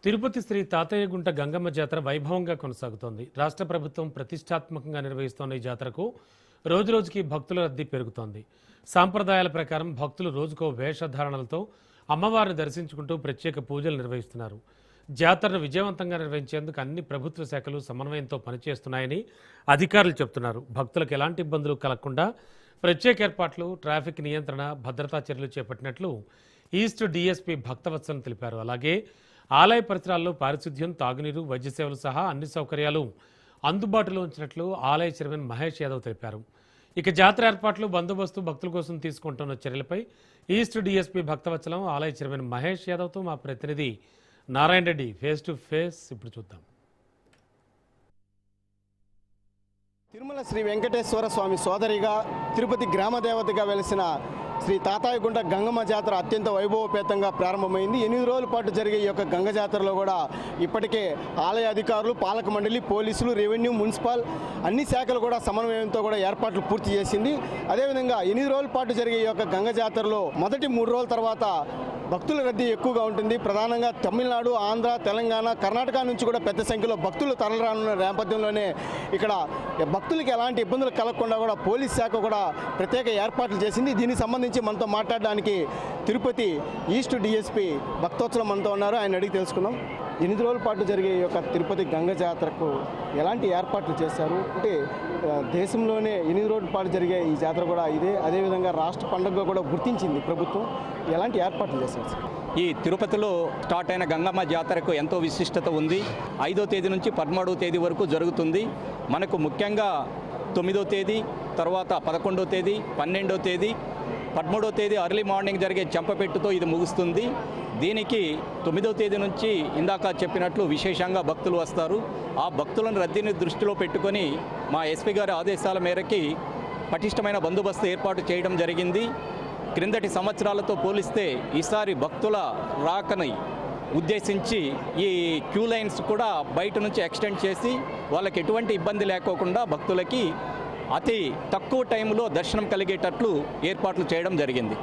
తిరుపతి శ్రీ తాతయ్యగుంట గంగమ్మ జాతర వైభవంగా కొనసాగుతోంది. రాష్ట్ర ప్రభుత్వం ప్రతిష్టాత్మకంగా నిర్వహిస్తోన్న ఈ జాతరకు రోజురోజుకి భక్తుల రద్దీ పెరుగుతోంది. సాంప్రదాయాల ప్రకారం భక్తులు రోజుకో వేషధారణలతో అమ్మవారిని దర్శించుకుంటూ ప్రత్యేక పూజలు నిర్వహిస్తున్నారు. జాతరను విజయవంతంగా నిర్వహించేందుకు అన్ని ప్రభుత్వ శాఖలు సమన్వయంతో పనిచేస్తున్నాయని అధికారులు చెబుతున్నారు. భక్తులకు ఎలాంటి ఇబ్బందులు కలగకుండా ప్రత్యేక ఏర్పాట్లు, ట్రాఫిక్ నియంత్రణ, భద్రతా చర్యలు చేపట్టినట్లు ఈస్ట్ డీఎస్పీ భక్తవత్సలను తెలిపారు. అలాగే ఆలయ పరిసరాల్లో పారిశుద్ధ్యం, తాగునీరు, వైద్య సేవలు సహా అన్ని సౌకర్యాలు అందుబాటులో ఉంచినట్లు ఆలయ చైర్మన్ మహేష్ యాదవ్ తెలిపారు. ఇక జాతర ఏర్పాట్లు, బందోబస్తు, భక్తుల కోసం తీసుకుంటున్న చర్యలపై ఈస్ట్ డీఎస్పీ భక్తవత్సలం ఆలయ చైర్మన్ మహేష్ యాదవ్తో మా ప్రతినిధి Narayana Reddy face to face ఇప్పుడు చూద్దాం. తిరుమల శ్రీ వెంకటేశ్వర స్వామి సోదరిగా తిరుపతి గ్రామదేవతగా వెలిసిన శ్రీ తాతయ్యగుంట గంగమ్మ జాతర అత్యంత వైభవపేతంగా ప్రారంభమైంది. 8 రోజుల పాటు జరిగే ఈ యొక్క గంగ జాతరలో కూడా ఇప్పటికే ఆలయ అధికారులు, పాలక మండలి, పోలీసులు, రెవెన్యూ, మున్సిపల్ అన్ని శాఖలు కూడా సమన్వయంతో కూడా ఏర్పాట్లు పూర్తి చేసింది. అదేవిధంగా 8 రోజుల పాటు జరిగే ఈ యొక్క గంగ జాతరలో మొదటి 3 రోజుల తర్వాత భక్తుల రద్దీ ఎక్కువగా ఉంటుంది. ప్రధానంగా తమిళనాడు, ఆంధ్ర, తెలంగాణ, కర్ణాటక నుంచి కూడా పెద్ద సంఖ్యలో భక్తులు తరలిరానున్న నేపథ్యంలోనే ఇక్కడ భక్తులకి ఎలాంటి ఇబ్బందులు కలగకుండా కూడా పోలీస్ శాఖ కూడా ప్రత్యేక ఏర్పాట్లు చేసింది. దీనికి సంబంధించి మనతో మాట్లాడడానికి తిరుపతి ఈస్ట్ డీఎస్పీ భక్తోత్సవం మనతో ఉన్నారు. ఆయన అడిగి తెలుసుకుందాం. 8 రోజుల పాటు జరిగే ఈ యొక్క తిరుపతి గంగ జాతరకు ఎలాంటి ఏర్పాట్లు చేశారు? అంటే దేశంలోనే 8 రోజుల పాటు జరిగే ఈ జాతర కూడా ఇదే, అదేవిధంగా రాష్ట్ర పండుగగా కూడా గుర్తించింది ప్రభుత్వం. ఎలాంటి ఏర్పాట్లు చేశారు సార్? ఈ తిరుపతిలో స్టార్ట్ అయిన గంగమ్మ జాతరకు ఎంతో విశిష్టత ఉంది. 5వ తేదీ నుంచి 13వ తేదీ వరకు జరుగుతుంది. మనకు ముఖ్యంగా 9వ తేదీ, తర్వాత 11వ తేదీ, 12వ తేదీ, 13వ తేదీ అర్లీ మార్నింగ్ జరిగే చెంపపెట్టుతో ఇది ముగుస్తుంది. దీనికి 9వ తేదీ నుంచి ఇందాక చెప్పినట్లు విశేషంగా భక్తులు వస్తారు. ఆ భక్తులను రద్దీని దృష్టిలో పెట్టుకొని మా ఎస్పీ గారి ఆదేశాల మేరకి పటిష్టమైన బందోబస్తు ఏర్పాటు చేయడం జరిగింది. క్రిందటి సంవత్సరాలతో పోలిస్తే ఈసారి భక్తుల రాకని ఉద్దేశించి ఈ క్యూ లైన్స్ కూడా బయట నుంచి ఎక్స్టెండ్ చేసి వాళ్ళకి ఎటువంటి ఇబ్బంది లేకోకుండా భక్తులకి అతి తక్కువ టైంలో దర్శనం కలిగేటట్లు ఏర్పాట్లు చేయడం జరిగింది.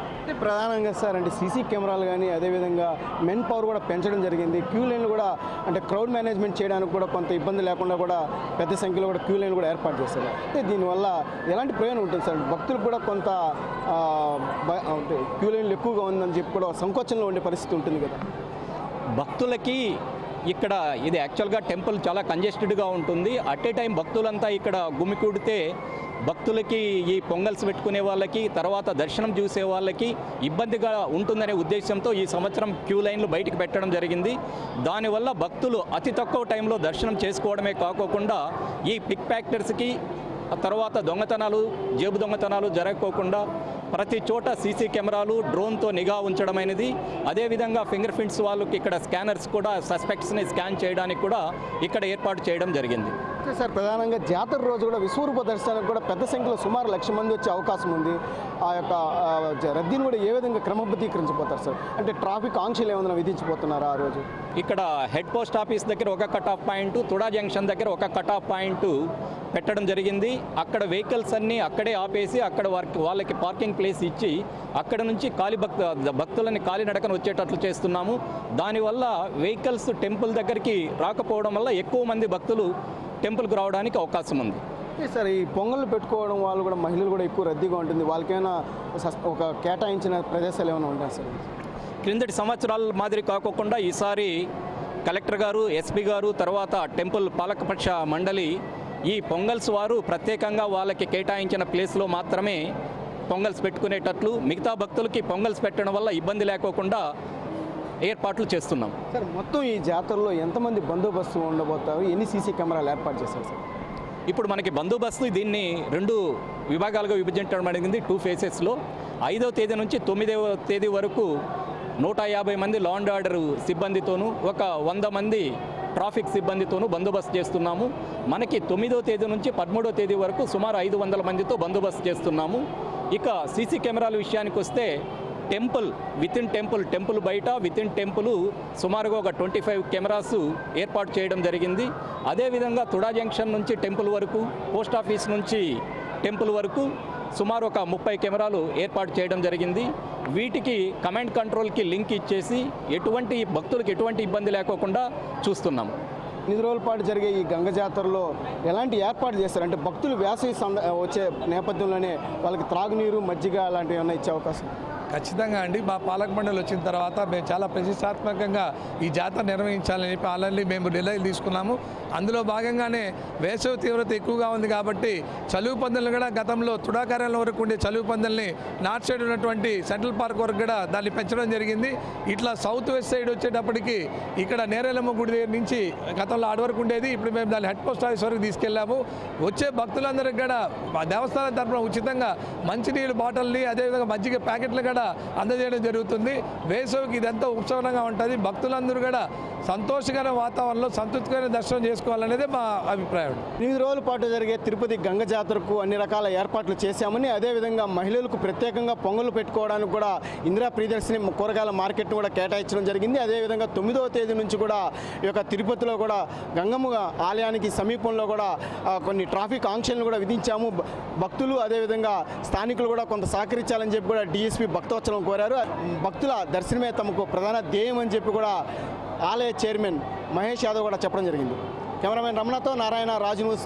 ప్రధానంగా సార్ అంటే సీసీ కెమెరాలు కానీ, అదేవిధంగా మెన్ పవర్ కూడా పెంచడం జరిగింది. క్యూ లైన్లు కూడా అంటే క్రౌడ్ మేనేజ్మెంట్ చేయడానికి కూడా కొంత ఇబ్బంది లేకుండా కూడా పెద్ద సంఖ్యలో కూడా క్యూ లైన్ కూడా ఏర్పాటు చేస్తారు. అంటే దీనివల్ల ఎలాంటి ప్రయోజనం ఉంటుంది సార్? భక్తులకు కూడా కొంత క్యూ లైన్లు ఎక్కువగా ఉందని చెప్పి కూడా సంకోచంలో ఉండే పరిస్థితి ఉంటుంది కదా. భక్తులకి ఇక్కడ ఇది యాక్చువల్గా టెంపుల్ చాలా కంజెస్టెడ్గా ఉంటుంది. అట్ ఏ టైం భక్తులంతా ఇక్కడ గుమికూడితే భక్తులకి ఈ పొంగల్స్ పెట్టుకునే వాళ్ళకి, తర్వాత దర్శనం చూసే వాళ్ళకి ఇబ్బందిగా ఉంటుందనే ఉద్దేశంతో ఈ సంవత్సరం క్యూ లైన్లు బయటికి పెట్టడం జరిగింది. దానివల్ల భక్తులు అతి తక్కువ టైంలో దర్శనం చేసుకోవడమే కాకోకుండా ఈ పిక్ ప్యాక్టర్స్కి, తర్వాత దొంగతనాలు, జేబు దొంగతనాలు జరగకోకుండా ప్రతి చోట సీసీ కెమెరాలు, డ్రోన్తో నిఘా ఉంచడమైనది. అదేవిధంగా ఫింగర్ ప్రింట్స్ వాళ్ళకి ఇక్కడ స్కానర్స్ కూడా సస్పెక్ట్స్ని స్కాన్ చేయడానికి కూడా ఇక్కడ ఏర్పాటు చేయడం జరిగింది. సార్ ప్రధానంగా జాతర రోజు కూడా విశ్వరూప దర్శనానికి కూడా పెద్ద సంఖ్యలో సుమారు 1,00,000 మంది వచ్చే అవకాశం ఉంది. ఆ యొక్క రద్దీని కూడా ఏ విధంగా క్రమబద్ధీకరించిపోతారు సార్? అంటే ట్రాఫిక్ ఆంక్షలు ఏమైనా విధించిపోతున్నారా ఆ రోజు? ఇక్కడ హెడ్ పోస్ట్ ఆఫీస్ దగ్గర ఒక cut off point, TUDA junction దగ్గర ఒక కట్ ఆఫ్ పాయింట్ పెట్టడం జరిగింది. అక్కడ వెహికల్స్ అన్నీ అక్కడే ఆపేసి అక్కడ వాళ్ళకి పార్కింగ్ ప్లేస్ ఇచ్చి అక్కడ నుంచి భక్తులని కాలినడకన వచ్చేటట్లు చేస్తున్నాము. దానివల్ల వెహికల్స్ టెంపుల్ దగ్గరికి రాకపోవడం వల్ల ఎక్కువ మంది భక్తులు టెంపుల్కి రావడానికి అవకాశం ఉంది. సార్ ఈ పొంగళ్ళు పెట్టుకోవడం వాళ్ళు కూడా, మహిళలు కూడా ఎక్కువ రద్దీగా ఉంటుంది. వాళ్ళకైనా ఒక కేటాయించిన ప్రదేశాలు ఏమైనా ఉంటాయి సార్? క్రిందటి సంవత్సరాల మాదిరి కాకుండా ఈసారి కలెక్టర్ గారు, ఎస్పీ గారు, తర్వాత టెంపుల్ పాలకపక్ష మండలి ఈ పొంగల్స్ వారు ప్రత్యేకంగా వాళ్ళకి కేటాయించిన ప్లేస్లో మాత్రమే పొంగల్స్ పెట్టుకునేటట్లు, మిగతా భక్తులకి పొంగల్స్ పెట్టడం వల్ల ఇబ్బంది లేకోకుండా ఏర్పాట్లు చేస్తున్నాం. సార్ మొత్తం ఈ జాతరలో ఎంతమంది బందోబస్తు ఉండబోతారు? ఎన్ని సీసీ కెమెరాలు ఏర్పాటు చేశారు సార్? ఇప్పుడు మనకి బందోబస్తు దీన్ని 2 విభాగాలుగా విభజించడం జరిగింది, 2 ఫేసెస్లో. 5వ తేదీ నుంచి 9వ తేదీ వరకు 150 మంది లా అండ్ ఆర్డర్ సిబ్బందితోనూ, ఒక 100 మంది ట్రాఫిక్ సిబ్బందితోనూ బందోబస్తు చేస్తున్నాము. మనకి 9వ తేదీ నుంచి 13వ తేదీ వరకు సుమారు 500 మందితో బందోబస్తు చేస్తున్నాము. ఇక సీసీ కెమెరాల విషయానికి వస్తే టెంపుల్ బయట, వితిన్ టెంపుల్ సుమారుగా ఒక 25 కెమెరాస్ ఏర్పాటు చేయడం జరిగింది. అదేవిధంగా తుడా జంక్షన్ నుంచి టెంపుల్ వరకు, పోస్ట్ ఆఫీస్ నుంచి టెంపుల్ వరకు సుమారు ఒక 30 కెమెరాలు ఏర్పాటు చేయడం జరిగింది. వీటికి కమాండ్ కంట్రోల్కి లింక్ ఇచ్చేసి భక్తులకు ఎటువంటి ఇబ్బంది లేకోకుండా చూస్తున్నాం. 8 రోజుల పాటు జరిగే ఈ గంగ జాతరలో ఎలాంటి ఏర్పాట్లు చేస్తారు? అంటే భక్తులు వేసవి వచ్చే నేపథ్యంలోనే వాళ్ళకి త్రాగునీరు, మజ్జిగ అలాంటివి ఏమైనా ఇచ్చే అవకాశం? ఖచ్చితంగా అండి. మా పాలక మండలి వచ్చిన తర్వాత మేము చాలా ప్రతిష్టాత్మకంగా ఈ జాతర నిర్వహించాలని చెప్పి ఆల్రెడీ మేము నిర్ణయం తీసుకున్నాము. అందులో భాగంగానే వేసవి తీవ్రత ఎక్కువగా ఉంది కాబట్టి చలువు పందులను కూడా గతంలో తుడాకార్యాల వరకు ఉండే చలువు పందుల్ని నార్త్ సైడ్ ఉన్నటువంటి సెంట్రల్ పార్క్ వరకు కూడా దాన్ని పెంచడం జరిగింది. ఇట్లా సౌత్ వెస్ట్ సైడ్ వచ్చేటప్పటికి ఇక్కడ నేరేలమ్మ గుడి దగ్గర నుంచి గతంలో ఆడ వరకు ఉండేది, ఇప్పుడు మేము దాన్ని హెడ్ పోస్ట్ ఆఫీస్ వరకు తీసుకెళ్ళాము. వచ్చే భక్తులందరికీ కూడా దేవస్థానం తరఫున ఉచితంగా మంచినీళ్ళు బాటిల్ని, అదేవిధంగా మజ్జిగ ప్యాకెట్లు కూడా అందజేయడం జరుగుతుంది. వేసవికి ఇదంతా ఉత్సవంగా ఉంటుంది. భక్తులందరూ కూడా సంతోషకర వాతావరణంలో సంతృప్తికరమైన దర్శనం చేసుకోవాలనేదే మా అభిప్రాయం. 8 రోజుల పాటు జరిగే తిరుపతి గంగ జాతరకు అన్ని రకాల ఏర్పాట్లు చేశామని, అదేవిధంగా మహిళలకు ప్రత్యేకంగా పొంగలు పెట్టుకోవడానికి కూడా ఇందిరా ప్రియదర్శిని కూరగాయల మార్కెట్ను కూడా కేటాయించడం జరిగింది. అదేవిధంగా 9వ తేదీ నుంచి కూడా ఈ యొక్క తిరుపతిలో కూడా గంగమ్మ ఆలయానికి సమీపంలో కూడా కొన్ని ట్రాఫిక్ ఆంక్షలను కూడా విధించాము. భక్తులు అదేవిధంగా స్థానికులు కూడా కొంత సహకరించాలని చెప్పి కూడా డిఎస్పీ భక్తోత్సవం కోరారు. భక్తుల దర్శనమే తమకు ప్రధాన ధ్యేయం అని చెప్పి కూడా ఆలయ చైర్మన్ మహేష్ యాదవ్ కూడా చెప్పడం జరిగింది. కెమెరామెన్ రమణతో నారాయణ, రాజు న్యూస్,